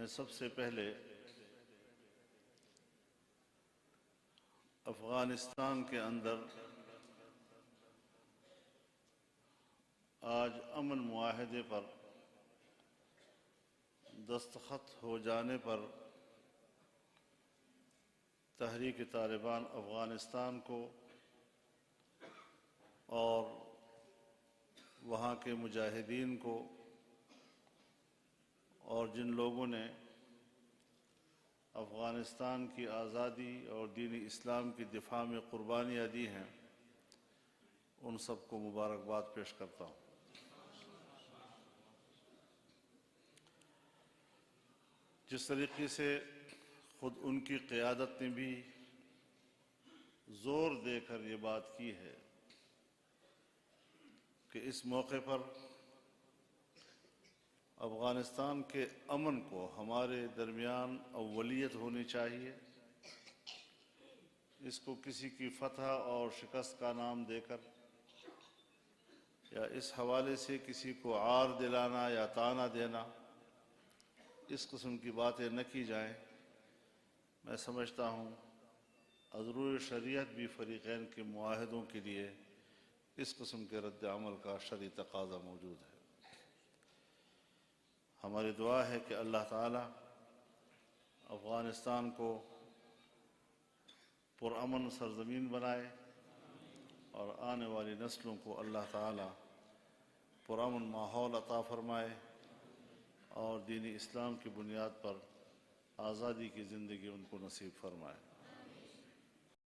میں سب سے پہلے افغانستان کے اندر آج امن معاہدے پر دستخط ہو جانے پر تحریک طالبان افغانستان کو اور وہاں کے مجاہدین کو اور جن لوگوں نے افغانستان کی آزادی اور دین اسلام کی دفاع میں قربانیاں دی ہیں، ان سب کو مبارکباد پیش کرتا ہوں۔ جس طریقے سے خود ان کی قیادت نے بھی زور دے کر یہ بات کی ہے کہ اس موقع پر افغانستان کے امن کو ہمارے درمیان اولویت ہونی چاہیے، اس کو کسی کی فتح اور شکست کا نام دے کر یا اس حوالے سے کسی کو عار دلانا یا طعنہ دینا، اس قسم کی باتیں نہ کی جائیں۔ میں سمجھتا ہوں عذر شریعت بھی فریقین کے معاہدوں کے لیے اس قسم کے رد عمل کا شرعی تقاضا موجود ہے۔ ہماری دعا ہے کہ اللہ تعالی افغانستان کو پرامن سرزمین بنائے اور آنے والی نسلوں کو اللہ تعالی پرامن ماحول عطا فرمائے اور دین اسلام کی بنیاد پر آزادی کی زندگی ان کو نصیب فرمائے۔